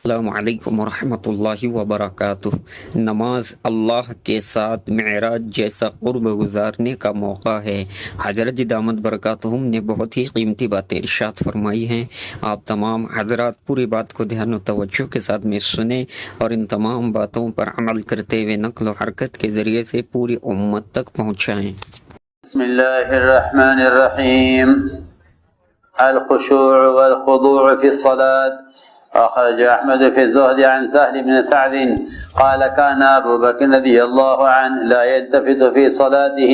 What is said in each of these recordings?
السلام علیکم ورحمۃ اللہ وبرکاتہ۔ نماز اللہ کے ساتھ معراج جیسا قرب گزارنے کا موقع ہے۔ حضرت جی دامت برکاتہم نے بہت ہی قیمتی باتیں ارشاد فرمائی ہیں۔ آپ تمام حضرات پوری بات کو دھیان و توجہ کے ساتھ میں سنیں اور ان تمام باتوں پر عمل کرتے ہوئے نقل و حرکت کے ذریعے سے پوری امت تک پہنچائیں۔ بسم اللہ الرحمن الرحیم۔ الخشوع والخضوع في الصلاة۔ أخرج أحمد في الزهد عن سهل بن سعد قال كان أبو بكر رضي الله عنه لا يلتفت في صلاته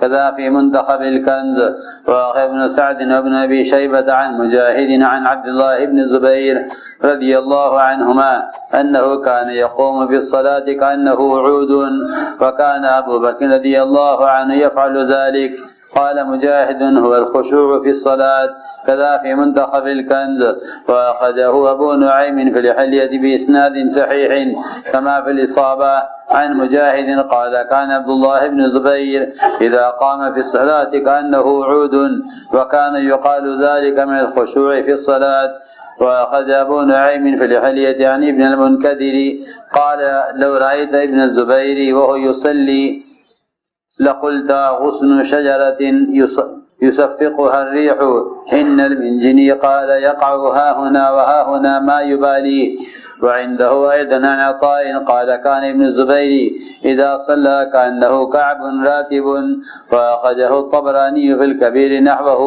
كذا في منتخب الكنز. وأخرج ابن سعد وابن أبي شيبة عن مجاهد عن عبد الله بن الزبير رضي الله عنهما أنه كان يقوم في الصلاة كأنه عود وكان أبو بكر رضي الله عنه يفعل ذلك. قال مجاهد هو الخشوع في الصلاة كذا في منتخب الكنز. وأخذه أبو نعيم في الحلية بإسناد صحيح كما في الإصابة عن مجاهد قال كان عبد الله بن الزبير إذا قام في الصلاة كأنه عود وكان يقال ذلك من الخشوع في الصلاة. وأخذ أبو نعيم في الحلية عن ابن المنكدر قال لو رأيت ابن الزبير وهو يصلي لقلت غصن شجرة يصفقها الريح حين المنجني قال يقع ها هنا وها هنا ما يبالي. وعنده أيضا عن عطاء قال كان ابن الزبير إذا صلى كأنه كعب راتب. وأخرجه الطبراني في الكبير نحوه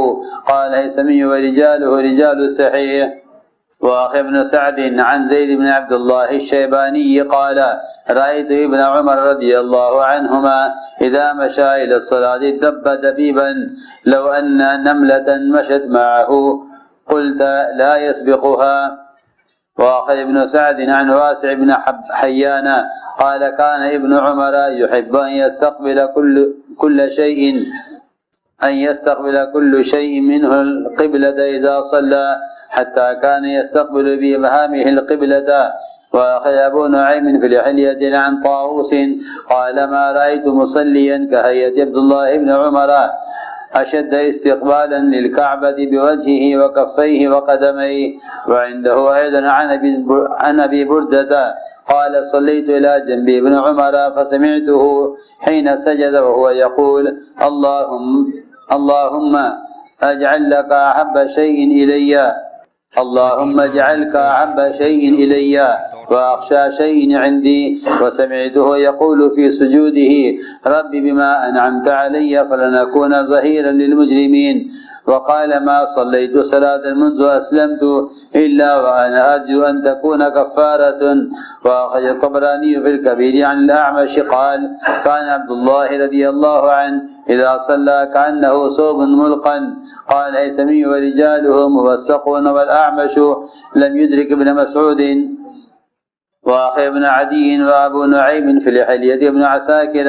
قال هيثمي ورجاله رجال الصحيح. وأخي ابن سعد عن زيد بن عبد الله الشيباني قال رأيت ابن عمر رضي الله عنهما إذا مشى إلى الصلاة دب دبيبا لو أن نملة مشت معه قلت لا يسبقها. وأخي ابن سعد عن واسع بن حيان قال كان ابن عمر يحب أن يستقبل كل شيء منه القبلة إذا صلى حتى كان يستقبل بإبهامه القبلة. وأخذ أبو نعيم في الحلية عن طاووس قال ما رأيت مصليا كهيئة عبد الله بن عمر أشد استقبالا للكعبة بوجهه وكفيه وقدميه. وعنده أيضا عن أبي بردة قال صليت إلى جنب ابن عمر فسمعته حين سجد وهو يقول اللهم اجعل لك أحب شيء إلي اللهم اجعلك أحب شيء إلي وأخشى شيء عندي. وسمعته يقول في سجوده رب بما أنعمت علي فلن أكون ظهيرا للمجرمين. وقال ما صليت صلاة منذ أسلمت إلا وأنا أرجو أن تكون كفارة. وأخرج الطبراني في الكبير عن الأعمش قال كان عبد الله رضي الله عنه إذا صلى كأنه ثوب ملقا. قال هيثمي ورجاله موثقون والأعمش لم يدرك ابن مسعود. وأخي ابن عدي وأبو نعيم في الحلية ابن عساكر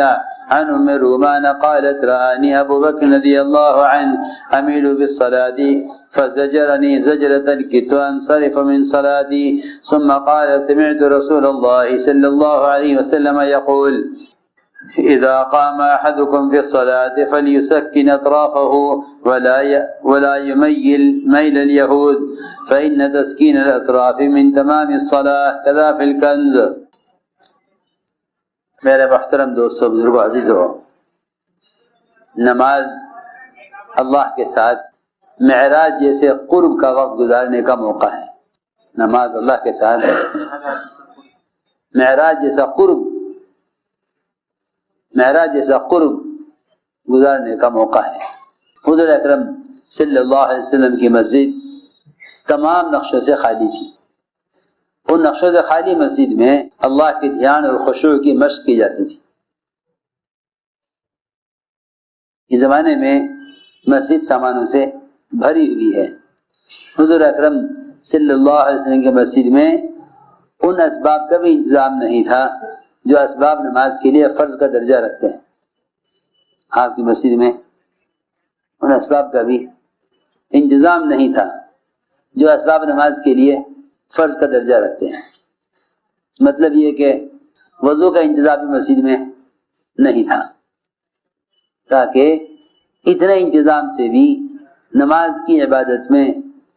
عن أم رومان قالت رآني أبو بكر رضي الله عنه أميل بالصلاة فزجرني زجرة كدت أنصرف من صلاتي ثم قال سمعت رسول الله صلى الله عليه وسلم يقول إذا قام أحدكم في الصلاة فليسكن أطرافه ولا يميل ميل اليهود فإن تسكين الأطراف من تمام الصلاة كذا في الكنز. میرے محترم دوستو بزرگوں عزیزو، نماز اللہ کے ساتھ معراج جیسے قرب کا وقت گزارنے کا موقع ہے۔ نماز اللہ کے ساتھ معراج جیسا قرب گزارنے کا موقع ہے۔ حضور اکرم صلی اللہ علیہ وسلم کی مسجد تمام نقشوں سے خالی تھی۔ ان نقشوں سے خالی مسجد میں اللہ کے دھیان اور خشوع کی مشق کی جاتی تھی۔ اس زمانے میں مسجد سامانوں سے بھری ہوئی ہے۔ حضور اکرم صلی اللہ علیہ وسلم کی مسجد میں ان اسباب کا بھی انتظام نہیں تھا جو اسباب نماز کے لیے فرض کا درجہ رکھتے ہیں۔ آپ کی مسجد میں ان اسباب کا بھی انتظام نہیں تھا جو اسباب نماز کے لیے فرض کا درجہ رکھتے ہیں۔ مطلب یہ کہ وضو کا انتظام بھی مسجد میں نہیں تھا، تاکہ اتنے انتظام سے بھی نماز کی عبادت میں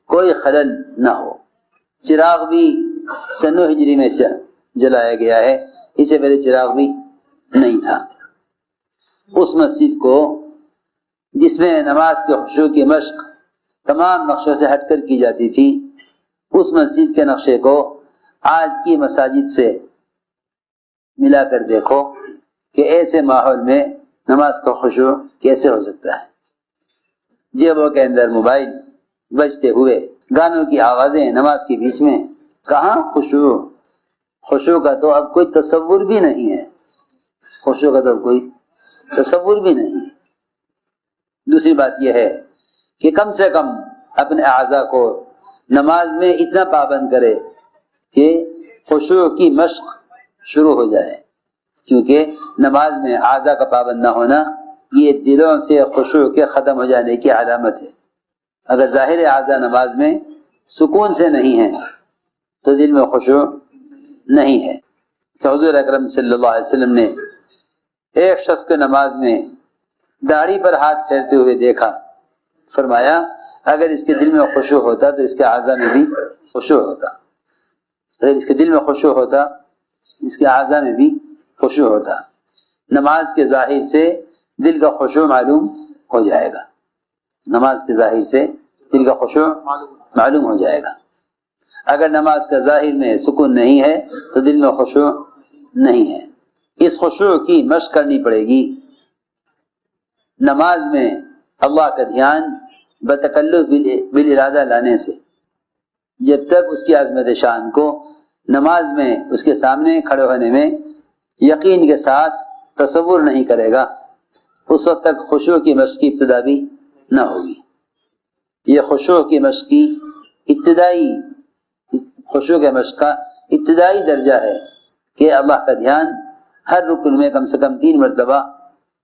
کوئی خلل نہ ہو۔ چراغ بھی سن ہجری میں جلایا گیا ہے، اس سے پہلے چراغ بھی نہیں تھا۔ اس مسجد کو جس میں نماز کے خشوع کی مشق تمام نقشوں سے ہٹ کر کی جاتی تھی، اس مسجد کے نقشے کو آج کی مساجد سے ملا کر دیکھو کہ ایسے ماحول میں نماز کا خشوع کیسے ہو سکتا ہے۔ جیبوں کے اندر موبائل بجتے ہوئے، گانوں کی آوازیں نماز کے بیچ میں، کہاں خشوع؟ خشوع کا تو اب کوئی تصور بھی نہیں ہے، خشوع کا تو اب کوئی تصور بھی نہیں ہے۔ دوسری بات یہ ہے کہ کم سے کم اپنے اعضاء کو نماز میں اتنا پابند کرے کہ خشوع کی مشق شروع ہو جائے، کیونکہ نماز میں اعضاء کا پابند نہ ہونا یہ دلوں سے خشوع کے ختم ہو جانے کی علامت ہے۔ اگر ظاہر اعضاء نماز میں سکون سے نہیں ہیں تو دل میں خشوع نہیں ہے۔ کہ حضور اکرم صلی اللہ علیہ وسلم نے ایک شخص کو نماز میں داڑھی پر ہاتھ پھیرتے ہوئے دیکھا، فرمایا اگر اس کے دل میں خشوع ہوتا تو اس کے اعضاء میں بھی خشوع ہوتا، اگر اس کے دل میں خشوع ہوتا اس کے اعضاء میں بھی خشوع ہوتا۔ نماز کے ظاہر سے دل کا خشوع معلوم ہو جائے گا، نماز کے ظاہر سے دل کا خشوع معلوم ہو جائے گا۔ اگر نماز کا ظاہر میں سکون نہیں ہے تو دل میں خشوع نہیں ہے۔ اس خشوع کی مشق کرنی پڑے گی۔ نماز میں اللہ کا دھیان بتکلف بالارادہ لانے سے، جب تک اس کی عظمت شان کو نماز میں اس کے سامنے کھڑے ہونے میں یقین کے ساتھ تصور نہیں کرے گا، اس وقت تک خشوع کی مشق کی ابتدا بھی نہ ہوگی۔ یہ خشوع کی مشق کی ابتدائی خشوع کے مشق کا ابتدائی درجہ ہے کہ اللہ کا دھیان ہر رکن میں کم سے کم 3 مرتبہ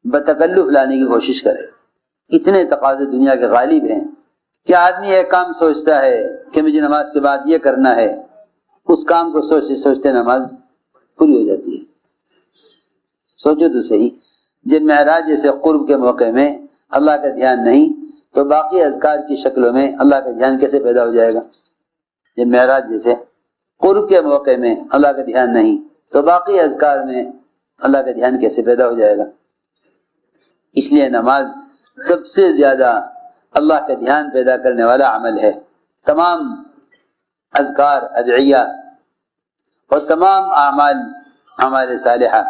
بتکلف لانے کی کوشش کرے۔ اتنے تقاضے دنیا کے غالب ہیں کہ آدمی ایک کام سوچتا ہے کہ مجھے نماز کے بعد یہ کرنا ہے، اس کام کو سوچتے سوچتے نماز پوری ہو جاتی ہے۔ سوچو تو صحیح، جب معراج جیسے قرب کے موقع میں اللہ کا دھیان نہیں تو باقی اذکار کی شکلوں میں اللہ کا دھیان کیسے پیدا ہو جائے گا؟ جب معراج جیسے قرب کے موقع میں اللہ کا دھیان نہیں تو باقی اذکار میں اللہ کا دھیان کیسے پیدا ہو جائے گا؟ اس لیے نماز سب سے زیادہ اللہ کا دھیان پیدا کرنے والا عمل ہے۔ تمام اذکار، ادعیہ اور تمام اعمال صالحہ،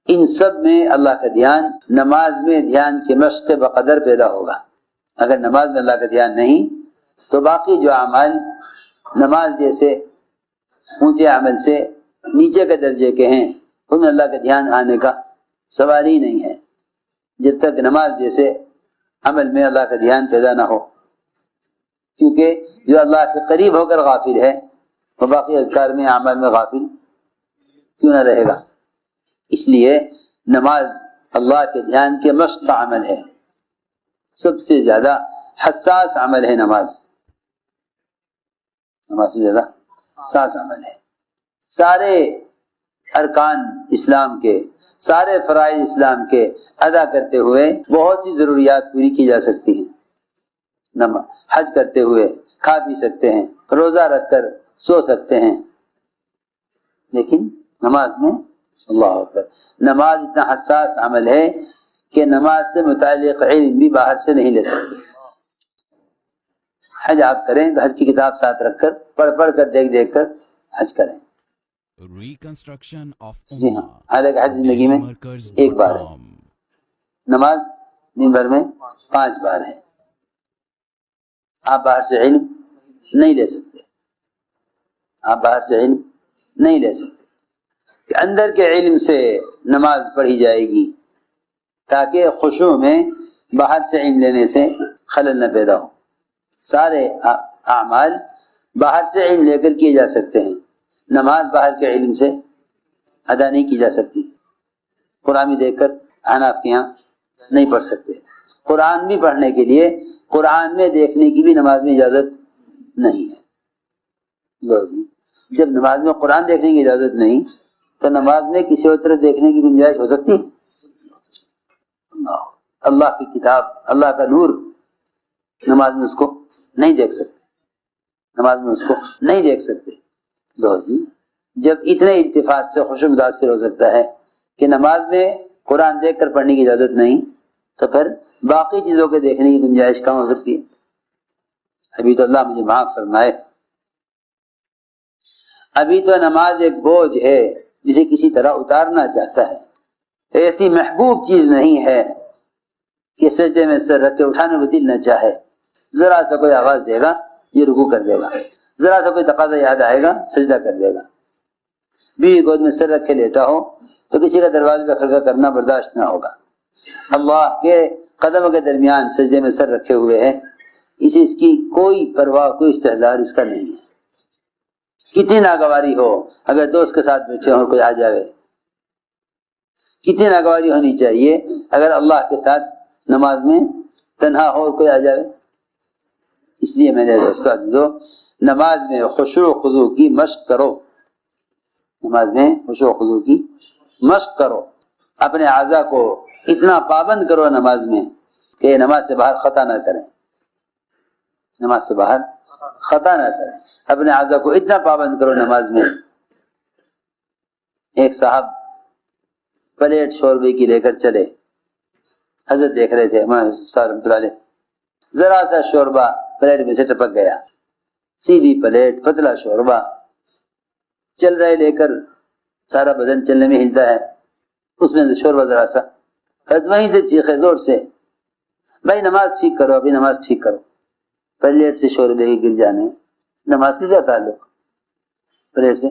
ان سب میں اللہ کا دھیان، نماز میں دھیان کی مشق کے بقدر پیدا ہوگا۔ اگر نماز میں اللہ کا دھیان نہیں تو باقی جو اعمال نماز جیسے اونچے عمل سے نیچے کے درجے کے ہیں ان میں اللہ کا دھیان آنے کا سوال ہی نہیں ہے، جب تک نماز جیسے عمل میں اللہ کا دھیان پیدا نہ ہو، کیونکہ جو اللہ کے قریب ہو کر غافل ہے وہ باقی اذکار میں، اعمال میں غافل کیوں نہ رہے گا؟ اس لیے نماز اللہ کے دھیان کے مشق کا عمل ہے، سب سے زیادہ حساس عمل ہے نماز سے زیادہ حساس عمل ہے۔ سارے ارکان اسلام کے، سارے فرائض اسلام کے ادا کرتے ہوئے بہت سی ضروریات پوری کی جا سکتی ہیں۔ حج کرتے ہوئے کھا پی سکتے ہیں، روزہ رکھ کر سو سکتے ہیں، لیکن نماز میں اللہ اکبر، نماز اتنا حساس عمل ہے کہ نماز سے متعلق علم بھی باہر سے نہیں لے سکتے۔ حج آپ کریں تو حج کی کتاب ساتھ رکھ کر پڑھ کر دیکھ کر حج کریں۔ جی ہاں، حالانکہ حج زندگی میں ایک بار ہے، نماز دن بھر میں 5 بار ہے۔ آپ باہر سے علم نہیں لے سکتے، آپ باہر سے علم نہیں لے سکتے کہ اندر کے علم سے نماز پڑھی جائے گی تاکہ خشوع میں باہر سے علم لینے سے خلل نہ پیدا ہو۔ سارے اعمال باہر سے علم لے کر کیے جا سکتے ہیں، نماز باہر کے علم سے ادا نہیں کی جا سکتی۔ قرآن بھی دیکھ کر حناف کے یہاں نہیں پڑھ سکتے۔ قرآن بھی پڑھنے کے لیے قرآن میں دیکھنے کی بھی نماز میں اجازت نہیں ہے۔ جب نماز میں قرآن دیکھنے کی اجازت نہیں تو نماز میں کسی اور طرف دیکھنے کی گنجائش ہو سکتی؟ اللہ کی کتاب، اللہ کا نور، نماز میں اس کو نہیں دیکھ سکتے، نماز میں اس کو نہیں دیکھ سکتے۔ دو جی، جب اتنے التفات سے خشوع متاثر ہو سکتا ہے کہ نماز میں قرآن دیکھ کر پڑھنے کی اجازت نہیں، تو پھر باقی چیزوں کے دیکھنے کی گنجائش کہاں ہو سکتی ہے؟ ابھی تو اللہ مجھے معاف فرمائے، ابھی تو نماز ایک بوجھ ہے جسے کسی طرح اتارنا چاہتا ہے، ایسی محبوب چیز نہیں ہے کہ سجدے میں سر رکھ کے اٹھانے کو دل نہ چاہے۔ ذرا سا کوئی آواز دے گا یہ رکوع کر دے گا، ذرا سا کوئی تقاضا یاد آئے گا سجدہ کر دے گا۔ بیوی گود میں سر رکھ کے لیٹا ہو تو کسی کا دروازے پہ کھڑکا کرنا برداشت نہ ہوگا۔ اللہ کے قدموں کے درمیان سجدے میں سر رکھے ہوئے ہے، اس کی کوئی پرواہ، کوئی استحضار اس کا نہیں ہے۔ کتنی ناگواری ہو اگر دوست کے ساتھ بیٹھے ہوں کوئی آ جائے، کتنی ناگواری ہونی چاہیے اگر اللہ کے ساتھ نماز میں تنہا ہو اور کوئی آ جائے۔ اس لیے میرے دوستو عزیزو، نماز میں خشوع و خضوع کی مشق کرو، نماز میں خشوع و خضوع کی مشق کرو، اپنے اعضاء کو اتنا پابند کرو نماز میں کہ نماز سے باہر خطا نہ کریں، نماز سے باہر خطا نہ کریں، اپنے اعضاء کو اتنا پابند کرو نماز میں۔ ایک صاحب پلیٹ شوربے کی لے کر چلے، حضرت دیکھ رہے تھے صاحب رحمۃ اللہ علیہ، ذرا سا شوربہ پلیٹ میں سے ٹپک گیا، سیدھی پلیٹ، پتلا شوربہ، چل رہے لے کر، سارا بدن چلنے میں ہلتا ہے، اس میں سے شوربہ ذرا سا، حضرت وہیں سے چیخے زور سے، بھائی نماز ٹھیک کرو، ابھی نماز ٹھیک کرو، پلیٹ سے شوربے کے گر جانے، نماز کی کیا تعلق؟ پلیٹ سے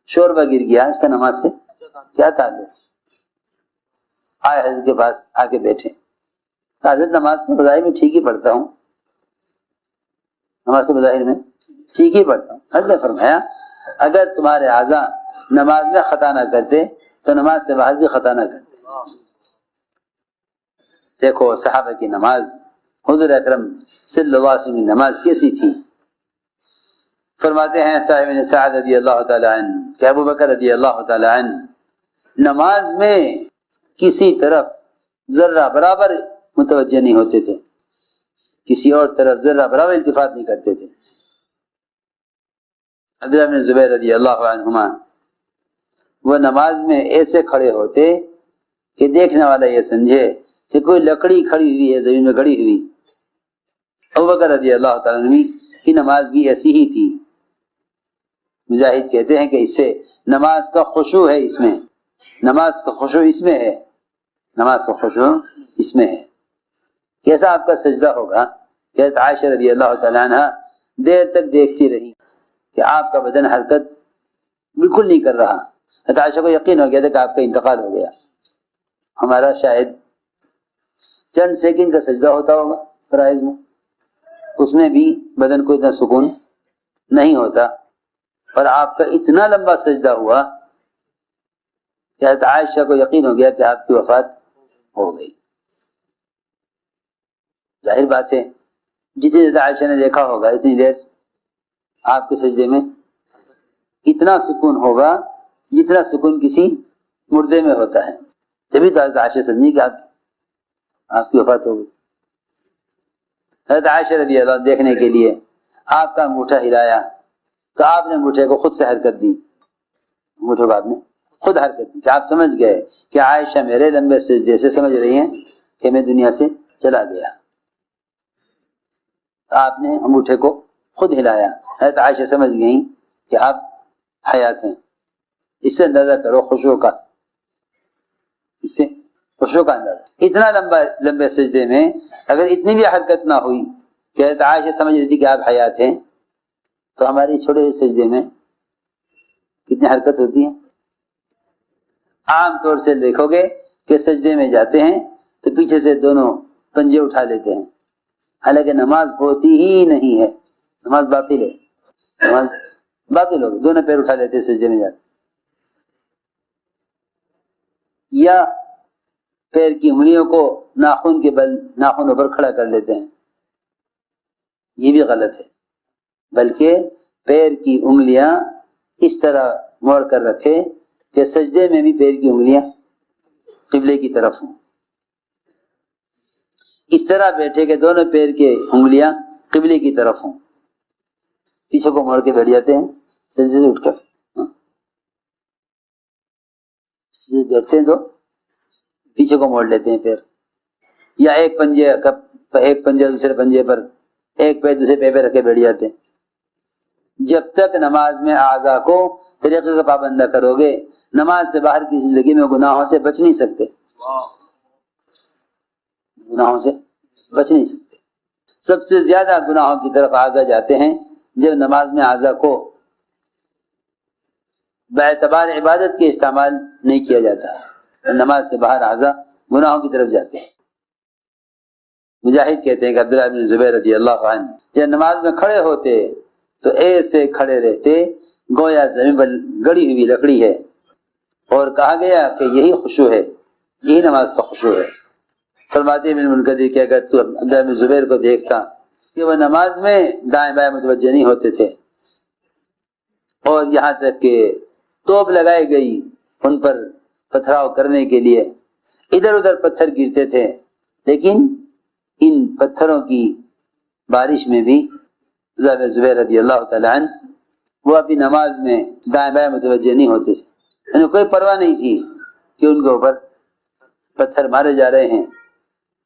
شوربہ گر گیا، اس کا نماز سے کیا تعلق؟ آئے حضرت کے پاس آ کے بیٹھے، حضرت نماز تو بظاہر میں ٹھیک ہی پڑھتا ہوں، نماز تو بظاہر میں ٹھیک ہی پڑھتا ہوں۔ حضرت نے فرمایا اگر تمہارے اعضاء نماز میں خطا نہ کرتے تو نماز سے باہر بھی خطا نہ کرتے۔ دیکھو صحابہ کی نماز، حضور اکرم صلی اللہ علیہ وسلم کی نماز کیسی تھی۔ فرماتے ہیں صاحب بن سعد رضی اللہ تعالی عنہ کہ ابو بکر رضی اللہ تعالی عنہ نماز میں کسی طرف ذرہ برابر متوجہ نہیں ہوتے تھے، کسی اور طرف ذرہ برابر التفات نہیں کرتے تھے۔ عبداللہ بن زبیر رضی اللہ عنہما وہ نماز میں ایسے کھڑے ہوتے کہ دیکھنے والا یہ سمجھے کہ کوئی لکڑی کھڑی ہوئی ہے زمین میں گڑی ہوئی۔ ابو بکر رضی اللہ تعالیٰ عنہ کی نماز بھی ایسی ہی تھی۔ مجاہد کہتے ہیں کہ اس سے نماز کا خشوع ہے، اس میں نماز کا خشوع اس میں ہے، نماز کا خشوع اس میں ہے۔ کیسا آپ کا سجدہ ہوگا کہ حضرت عائشہ رضی اللہ تعالیٰ عنہ دیر تک دیکھتی رہی کہ آپ کا بدن حرکت بالکل نہیں کر رہا۔ حضرت عائشہ کو یقین ہو گیا تھا کہ آپ کا انتقال ہو گیا۔ ہمارا شاید چند سیکنڈ کا سجدہ ہوتا ہوگا فرائض میں، اس میں بھی بدن کو اتنا سکون نہیں ہوتا، اور آپ کا اتنا لمبا سجدہ ہوا کہ حضرت عائشہ کو یقین ہو گیا کہ آپ کی وفات ہو گئی۔ ظاہر بات ہے جتنی حضرت عائشہ نے دیکھا ہوگا اتنی دیر آپ کے سجدے میں اتنا سکون ہوگا جتنا سکون کسی مردے میں ہوتا ہے۔ جبھی تو حضرت عائشہ سمجھی کہ آپ کی وفات ہو گئی۔ حضرت عائشہ رضی اللہ عنہ دیکھنے کے لیے آپ کا انگوٹھا ہلایا تو آپ نے انگوٹھے کو خود سے حرکت دی، انگوٹھے کو آپ نے خود حرکت دی کہ آپ سمجھ گئے کہ عائشہ میرے لمبے سجدے سے سمجھ رہی ہیں کہ میں دنیا سے چلا گیا۔ آپ نے انگوٹھے کو خود ہلایا، حضرت عائشہ سمجھ گئیں کہ آپ حیات ہیں۔ اس سے اندازہ کرو خشوع کا، اس سے خشوع کا اندازہ۔ اتنا لمبے سجدے میں اگر اتنی بھی حرکت نہ ہوئی کہ حضرت عائشہ سمجھ رہی تھی کہ آپ حیات ہیں، تو ہماری چھوٹے سے سجدے میں کتنی حرکت ہوتی ہے۔ عام طور سے دیکھو گے کہ سجدے میں جاتے ہیں تو پیچھے سے دونوں پنجے اٹھا لیتے ہیں، حالانکہ نماز ہوتی ہی نہیں ہے، نماز باطل ہے، نماز باطل ہوگی، دونوں پیر اٹھا لیتے ہیں سجدے میں جاتے، یا پیر کی انگلیوں کو ناخن کے بل ناخنوں پر کھڑا کر لیتے ہیں، یہ بھی غلط ہے، بلکہ پیر کی انگلیاں اس طرح موڑ کر رکھے کہ سجدے میں بھی پیر کی انگلیاں قبلے کی طرف ہوں، اس طرح بیٹھے کہ دونوں پیر کے انگلیاں قبلے کی طرف ہوں، پیچھے کو موڑ کے بیٹھ جاتے ہیں سجدے سے اٹھ کر بیٹھتے ہیں تو پیچھے کو موڑ لیتے ہیں پھر، یا ایک پنجہ دوسرے پنجے پر، ایک پیر دوسرے پیر پہ رکھ کے بیٹھ جاتے ہیں۔ جب تک نماز میں اعضاء کو طریقے کا پابندہ کرو گے، نماز سے باہر کی زندگی میں گناہوں سے بچ نہیں سکتے، گناہوں سے بچ نہیں سکتے۔ سب سے زیادہ گناہوں کی طرف اعضاء جاتے ہیں جب نماز میں اعضاء کو باعتبار عبادت کے استعمال نہیں کیا جاتا، نماز سے باہر اعضاء گناہوں کی طرف جاتے ہیں۔ مجاہد کہتے ہیں کہ عبداللہ بن زبیر رضی اللہ عنہ جب نماز میں کھڑے ہوتے تو ایسے کھڑے رہتے گویا زمین پر گڑی ہوئی لکڑی ہے، اور کہا گیا کہ یہی خشوع ہے، یہی نماز کا خشوع ہے۔ فرماتے ابن منکدر کہ اگر تو عبداللہ بن زبیر کو دیکھتا کہ وہ نماز میں دائیں بائیں متوجہ نہیں ہوتے تھے، اور یہاں تک کہ توپ لگائی گئی ان پر پتھراؤ کرنے کے لیے، ادھر ادھر پتھر گرتے تھے، لیکن ان پتھروں کی بارش میں بھی عبداللہ بن زبیر رضی اللہ تعالی عنہ وہ اپنی نماز میں دائیں بائیں متوجہ نہیں ہوتے تھے، انہیں کوئی پرواہ نہیں تھی کہ ان کے اوپر پتھر مارے جا رہے ہیں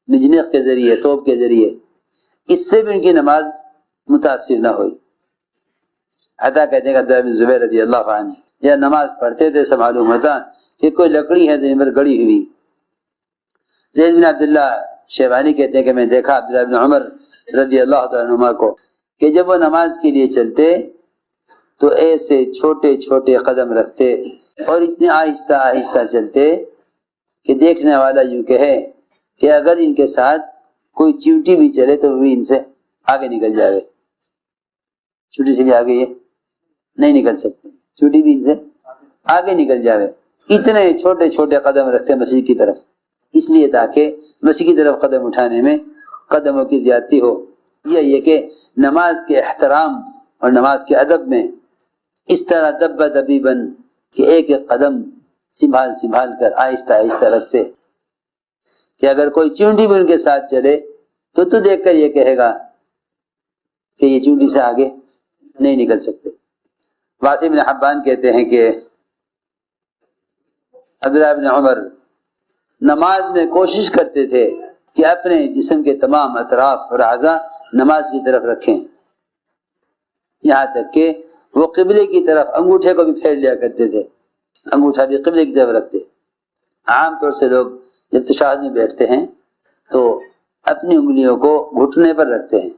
بجنیق کے ذریعے، توپ کے ذریعے، اس سے بھی ان کی نماز متاثر نہ ہوئی۔ عطا کہتے ہیں کہ عبداللہ بن زبیر رضی اللہ عنہ جب نماز پڑھتے تھے سے معلوم ہوتا کہ کوئی لکڑی ہے زمین پر گڑی ہوئی۔ زید بن عبداللہ شیبانی کہتے ہیں کہ میں دیکھا عبداللہ بن عمر رضی اللہ تعالیٰ عنہما کو کہ جب وہ نماز کے لیے چلتے تو ایسے چھوٹے چھوٹے قدم رکھتے اور اتنے آہستہ آہستہ چلتے کہ دیکھنے والا یوں کہے کہ اگر ان کے ساتھ کوئی چیونٹی بھی چلے تو وہ بھی ان سے آگے نکل جائے، چیونٹی سے بھی آگے یہ نہیں نکل سکتے، چیونٹی بھی ان سے آگے نکل جائے۔ اتنے چھوٹے چھوٹے قدم رکھتے مسجد کی طرف، اس لیے تاکہ مسجد کی طرف قدم اٹھانے میں قدموں کی زیادتی ہو، یا یہ کہ نماز کے احترام اور نماز کے ادب میں اس طرح دبا دبیباً کہ ایک ایک قدم سنبھال سنبھال کر آہستہ آہستہ رکھتے کہ اگر کوئی چونٹی بھی ان کے ساتھ چلے تو دیکھ کر یہ کہے گا کہ یہ چونٹی سے آگے نہیں نکل سکتے۔ واصل بن حبان کہتے ہیں کہ عبداللہ بن عمر نماز میں کوشش کرتے تھے کہ اپنے جسم کے تمام اطراف اور اعضاء نماز کی طرف رکھیں، یہاں تک کہ وہ قبلے کی طرف انگوٹھے کو بھی پھیر لیا کرتے تھے، انگوٹھا بھی قبلے کی طرف رکھتے۔ عام طور سے لوگ جب تشہد میں بیٹھتے ہیں تو اپنی انگلیوں کو گھٹنے پر رکھتے ہیں،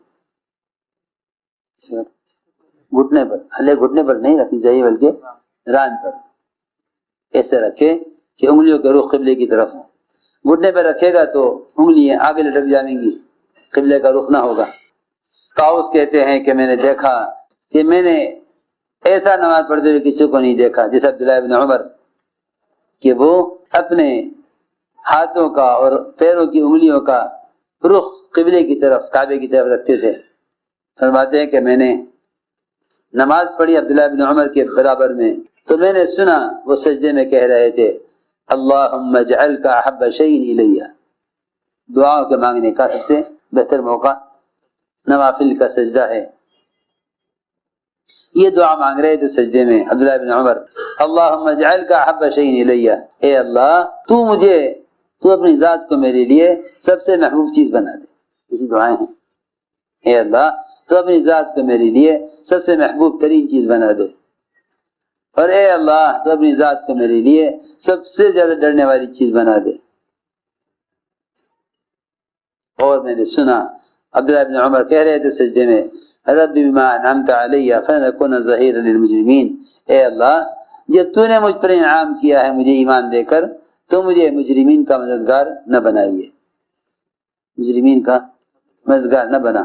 گھٹنے پر، ہلے گھٹنے پر نہیں رکھنی چاہیے بلکہ ران پر، ایسے رکھے کہ انگلیوں کے رخ قبلے کی طرف ہو۔ گھٹنے پر رکھے گا تو انگلیاں آگے لٹک جائیں گی، قبلے کا رخ نہ ہوگا۔ طاؤس کہتے ہیں کہ میں نے دیکھا کہ میں نے ایسا نماز پڑھتے ہوئے کسی کو نہیں دیکھا جیسے عبداللہ بن عمر کہ وہ اپنے ہاتھوں کا اور پیروں کی انگلیوں کا رخ قبلے کی طرف، کعبے کی طرف رکھتے تھے۔ فرماتے ہیں کہ میں نے نماز پڑھی عبداللہ بن عمر کے برابر میں تو میں نے سنا وہ سجدے میں کہہ رہے تھے اللہم اجعلک احب شیء الی، دعاؤں کے مانگنے کا سب سے بہتر موقع نوافل کا سجدہ ہے۔ یہ دعا مانگ رہے تھے سجدے میں عبداللہ بن عمر، اللہم اجعلک احب شیء الی، اے اللہ تو اپنی ذات کو میرے لیے سب سے محبوب چیز بنا دے۔ اسی دعائیں ہیں، اے اللہ تو اپنی ذات کو میرے لیے سب سے محبوب ترین چیز بنا دے، اور اے اللہ تو اپنی ذات کو میرے لیے سب سے زیادہ ڈرنے والی چیز بنا دے۔ اور میں نے سنا عبداللہ بن عمر کہہ رہے تھے سجدے میں رب بما انعمت علی فلن اکون ظہیرا للمجرمین، اے اللہ جب تو نے مجھ پر انعام کیا ہے مجھے ایمان دے کر تو مجھے مجرمین کا مددگار نہ بنائیے، مجرمین کا مددگار نہ بنا۔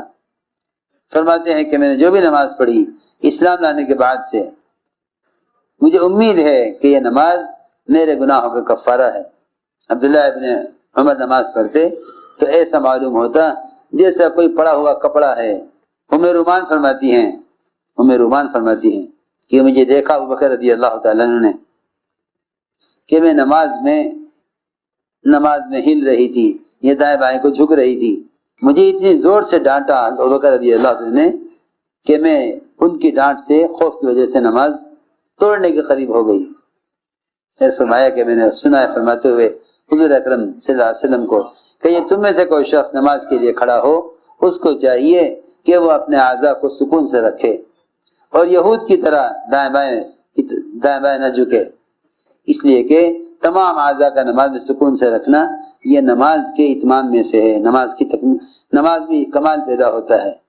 فرماتے ہیں کہ میں نے جو بھی نماز پڑھی اسلام لانے کے بعد سے مجھے امید ہے کہ یہ نماز میرے گناہوں کا کفارہ ہے۔ عبداللہ ابن عمر نماز پڑھتے تو ایسا معلوم ہوتا جیسا کوئی پڑا ہوا کپڑا ہے۔ رومان فرماتی ہیں کہ مجھے دیکھا ابوبکر رضی اللہ تعالیٰ عنہ نے کہ میں نماز میں ہل رہی تھی، یہ دائیں بائیں کو جھک رہی تھی، مجھے اتنی زور سے ڈانٹا ابوبکر رضی اللہ عنہ نے کہ میں ان کی ڈانٹ سے، خوف کی وجہ سے نماز توڑنے کے قریب ہو گئی۔ پھر فرمایا کہ میں نے سنا ہے فرماتے ہوئے حضور اکرم صلی اللہ علیہ وسلم کو کہ یہ تم میں سے کوئی شخص نماز کے لیے کھڑا ہو، اس کو چاہیے کہ وہ اپنے اعضاء کو سکون سے رکھے اور یہود کی طرح دائیں بائیں نہ جھکے، اس لیے کہ تمام اعضاء کا نماز میں سکون سے رکھنا یہ نماز کے اتمام میں سے ہے، نماز میں کمال پیدا ہوتا ہے۔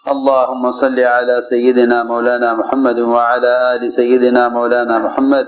اللهم صل على سيدنا مولانا محمد وعلى آل سيدنا مولانا محمد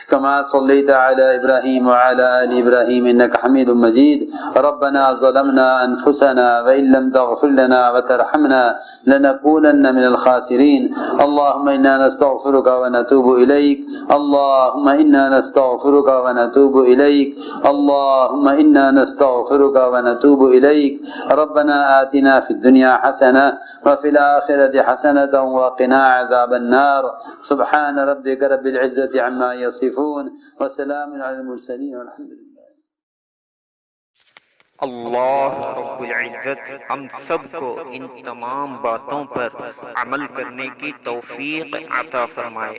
كما صليت على إبراهيم وعلى آل إبراهيم إنك حميد مجيد. ربنا ظلمنا أنفسنا وإن لم تغفر لنا وترحمنا لنكونن من الخاسرين. اللهم إنا نستغفرك ونتوب إليك. اللهم إنا نستغفرك ونتوب إليك. اللهم إنا نستغفرك ونتوب إليك. ربنا آتنا في الدنيا حسنة وفي الآخرة حسنة وقنا عذاب النار. سبحان ربك رب العزة عما يصفون وسلام على المرسلين والحمد لله. اللہ رب العزت ہم سب کو ان تمام باتوں پر عمل کرنے کی توفیق عطا فرمائے۔